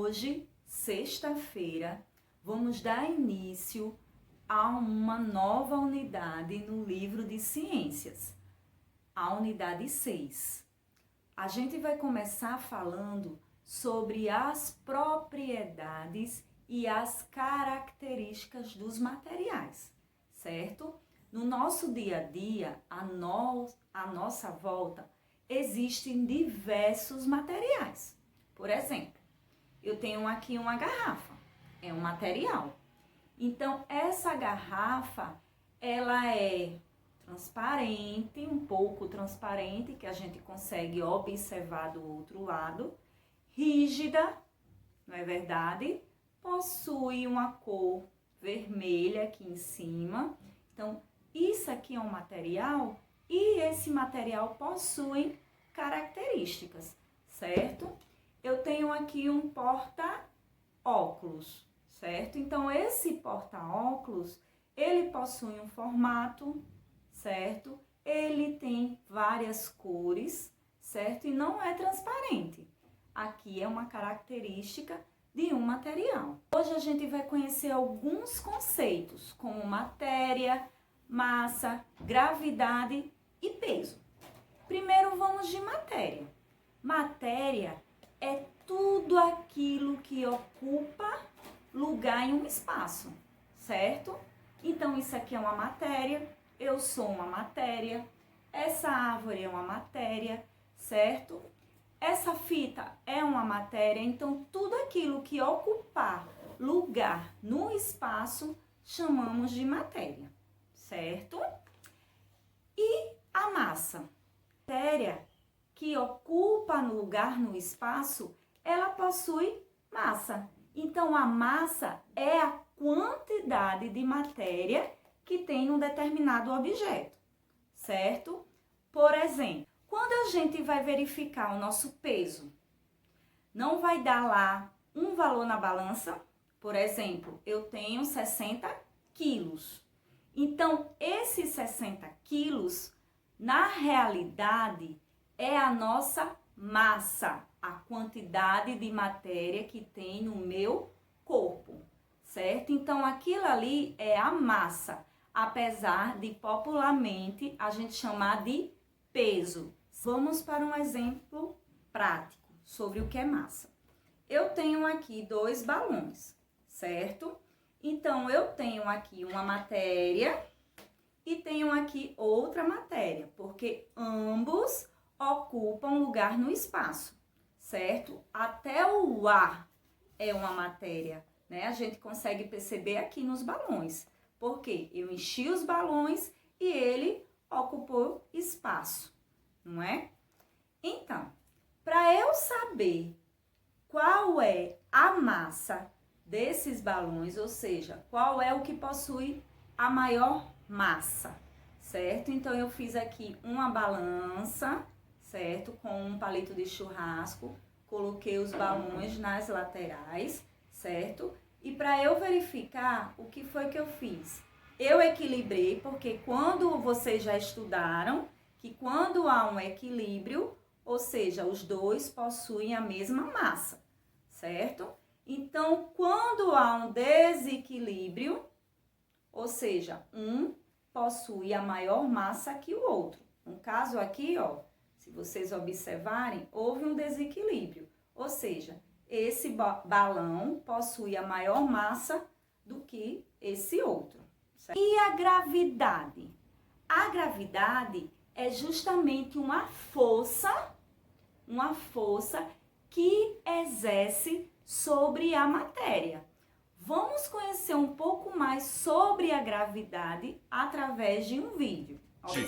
Hoje, sexta-feira, vamos dar início a uma nova unidade no livro de ciências, a unidade 6. A gente vai começar falando sobre as propriedades e as características dos materiais, certo? No nosso dia a dia, à nossa volta, existem diversos materiais. Por exemplo, eu tenho aqui uma garrafa, é um material. Então, essa garrafa, ela é transparente, um pouco transparente, que a gente consegue observar do outro lado, rígida, não é verdade? Possui uma cor vermelha aqui em cima. Então, isso aqui é um material e esse material possui características, certo? Eu tenho aqui um porta-óculos, certo? Então, esse porta-óculos, ele possui um formato, certo? Ele tem várias cores, certo? E não é transparente. Aqui é uma característica de um material. Hoje a gente vai conhecer alguns conceitos, como matéria, massa, gravidade e peso. Primeiro vamos de matéria. Matéria é tudo aquilo que ocupa lugar em um espaço, certo? Então, isso aqui é uma matéria, eu sou uma matéria, essa árvore é uma matéria, certo? Essa fita é uma matéria, então tudo aquilo que ocupar lugar no espaço chamamos de matéria, certo? E a massa? Matéria que ocupa lugar no espaço, ela possui massa. Então, a massa é a quantidade de matéria que tem num determinado objeto, certo? Por exemplo, quando a gente vai verificar o nosso peso, não vai dar lá um valor na balança. Por exemplo, eu tenho 60 quilos. Então, esses 60 quilos, na realidade, é a nossa massa, a quantidade de matéria que tem no meu corpo, certo? Então, aquilo ali é a massa, apesar de popularmente a gente chamar de peso. Vamos para um exemplo prático sobre o que é massa. Eu tenho aqui 2 balões, certo? Então, eu tenho aqui uma matéria e tenho aqui outra matéria, porque ambos ocupam lugar no espaço, certo? Até o ar é uma matéria, né? A gente consegue perceber aqui nos balões, porque eu enchi os balões e ele ocupou espaço, não é? Então, para eu saber qual é a massa desses balões, ou seja, qual é o que possui a maior massa, certo? Então, eu fiz aqui uma balança, certo? Com um palito de churrasco, coloquei os balões nas laterais, certo? E para eu verificar o que foi que eu fiz, eu equilibrei, porque quando vocês já estudaram, que quando há um equilíbrio, ou seja, os dois possuem a mesma massa, certo? Então, quando há um desequilíbrio, ou seja, um possui a maior massa que o outro. No caso aqui, ó, se vocês observarem, houve um desequilíbrio, ou seja, esse balão possui a maior massa do que esse outro, certo? E a gravidade? A gravidade é justamente uma força que exerce sobre a matéria. Vamos conhecer um pouco mais sobre a gravidade através de um vídeo.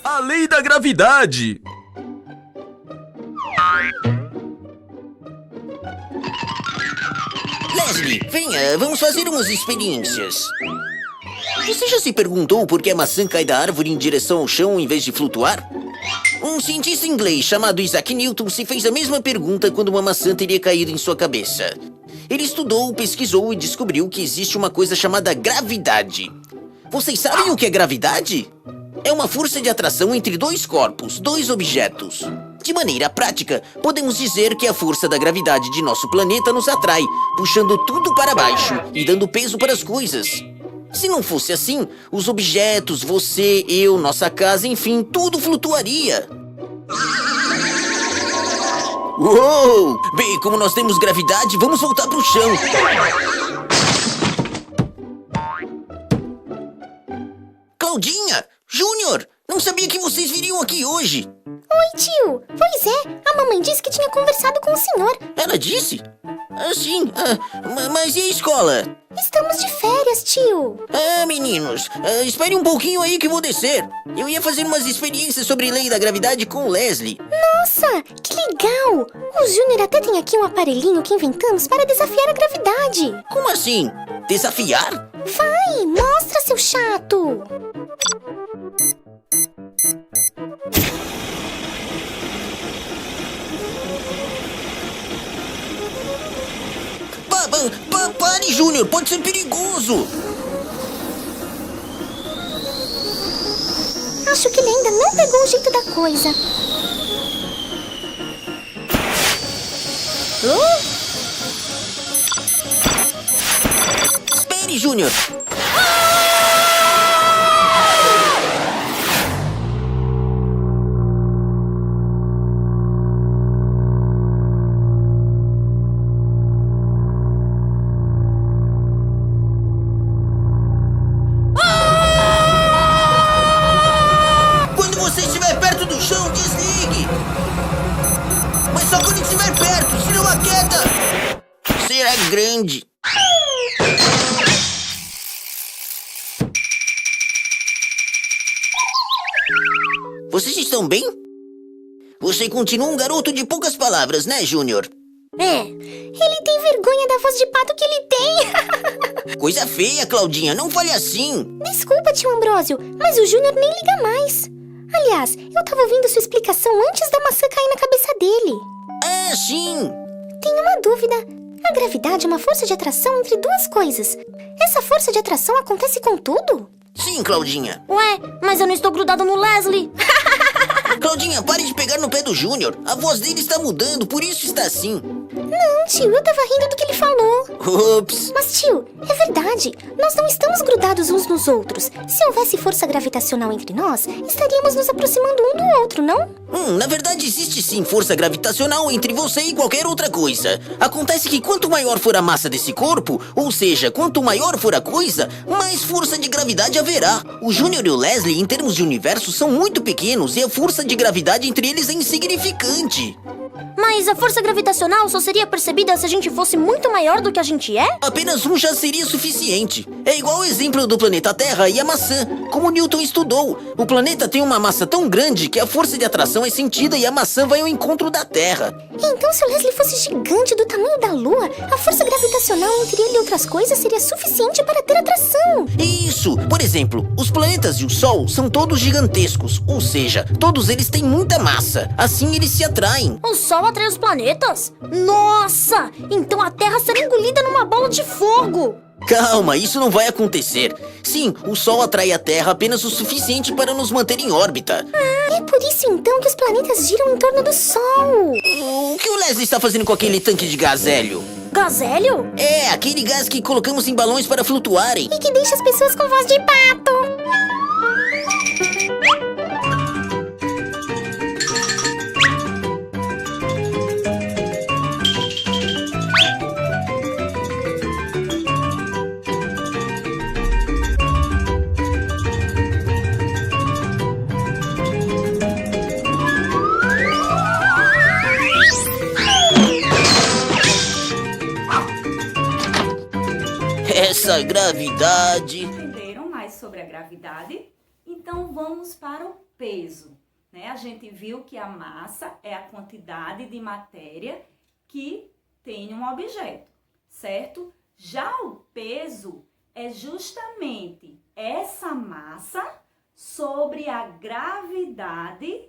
A lei da gravidade! Leslie, venha, vamos fazer umas experiências. Você já se perguntou por que a maçã cai da árvore em direção ao chão em vez de flutuar? Um cientista inglês chamado Isaac Newton se fez a mesma pergunta quando uma maçã teria caído em sua cabeça. Ele estudou, pesquisou e descobriu que existe uma coisa chamada gravidade. Vocês sabem o que é gravidade? É uma força de atração entre 2 corpos, 2 objetos. De maneira prática, podemos dizer que a força da gravidade de nosso planeta nos atrai, puxando tudo para baixo e dando peso para as coisas. Se não fosse assim, os objetos, você, eu, nossa casa, enfim, tudo flutuaria. Uou! Bem, como nós temos gravidade, vamos voltar pro chão. Claudinha! Júnior! Não sabia que vocês viriam aqui hoje. Oi, tio. Pois é, a mamãe disse que tinha conversado com o senhor. Ela disse? Sim. Mas e a escola? Estamos de férias, tio. Meninos, espere um pouquinho aí que eu vou descer. Eu ia fazer umas experiências sobre lei da gravidade com o Leslie. Nossa, que legal. O Júnior até tem aqui um aparelhinho que inventamos para desafiar a gravidade. Como assim? Desafiar? Vai, mostra, seu chato. Pare, Júnior, pode ser perigoso. Acho que ele ainda não pegou o jeito da coisa. Espere, Júnior. Quando você estiver perto do chão, desligue. Mas só quando estiver perto, senão a queda será grande. Vocês estão bem? Você continua um garoto de poucas palavras, né, Júnior? Ele tem vergonha da voz de pato que ele tem. Coisa feia, Claudinha, não fale assim. Desculpa, tio Ambrósio, mas o Júnior nem liga mais. Aliás, eu tava ouvindo sua explicação antes da maçã cair na cabeça dele. Sim. Tenho uma dúvida. A gravidade é uma força de atração entre duas coisas. Essa força de atração acontece com tudo? Sim, Claudinha. Ué, mas eu não estou grudado no Leslie. Claudinha, pare de pegar no pé do Júnior. A voz dele está mudando, por isso está assim. Não, tio, eu tava rindo do que ele falou. Ups. Mas, tio, é verdade. Nós não estamos grudados uns nos outros. Se houvesse força gravitacional entre nós, estaríamos nos aproximando um do outro, não? Na verdade, existe sim força gravitacional entre você e qualquer outra coisa. Acontece que quanto maior for a massa desse corpo, ou seja, quanto maior for a coisa, mais força de gravidade haverá. O Júnior e o Leslie, em termos de universo, são muito pequenos e a força de gravidade entre eles é insignificante. Mas a força gravitacional só seria percebida se a gente fosse muito maior do que a gente é? Apenas um já seria suficiente. É igual o exemplo do planeta Terra e a maçã, como Newton estudou. O planeta tem uma massa tão grande que a força de atração é sentida e a maçã vai ao encontro da Terra. Então, se o Leslie fosse gigante do tamanho da Lua, a força gravitacional entre ele e outras coisas seria suficiente para ter atração. Isso! Por exemplo, os planetas e o Sol são todos gigantescos, ou seja, todos eles têm muita massa. Assim eles se atraem. O Sol atrai os planetas? Nossa! Então a Terra será engolida numa bola de fogo! Calma, isso não vai acontecer. Sim, o Sol atrai a Terra apenas o suficiente para nos manter em órbita. É por isso então que os planetas giram em torno do Sol. O que o Leslie está fazendo com aquele tanque de gás hélio? Gás hélio? É, aquele gás que colocamos em balões para flutuarem. E que deixa as pessoas com voz de pato. Essa gravidade... Entenderam mais sobre a gravidade? Então vamos para o peso, né? A gente viu que a massa é a quantidade de matéria que tem um objeto, certo? Já o peso é justamente essa massa sobre a gravidade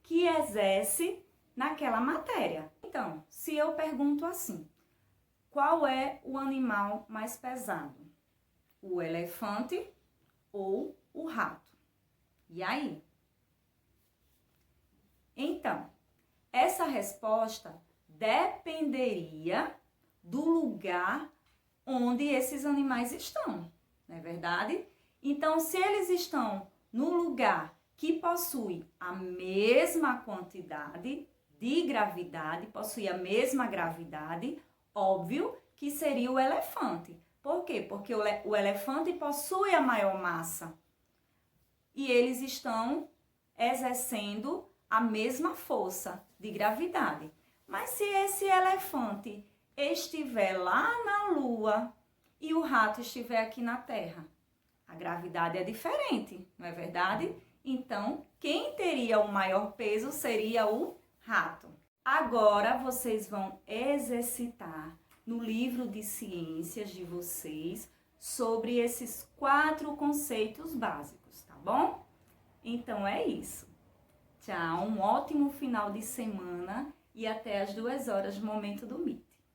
que exerce naquela matéria. Então, se eu pergunto assim, qual é o animal mais pesado? O elefante ou o rato? E aí? Então, resposta dependeria do lugar onde esses animais estão, não é verdade? Então, se eles estão no lugar que possui a mesma quantidade de gravidade, possui a mesma gravidade, óbvio que seria o elefante. Por quê? Porque o elefante possui a maior massa e eles estão exercendo a mesma força de gravidade. Mas se esse elefante estiver lá na Lua e o rato estiver aqui na Terra, a gravidade é diferente, não é verdade? Então, quem teria o maior peso seria o rato. Agora, vocês vão exercitar no livro de ciências de vocês sobre esses 4 conceitos básicos, tá bom? Então, é isso. Tchau, um ótimo final de semana e até às 2 horas do Momento do Mito.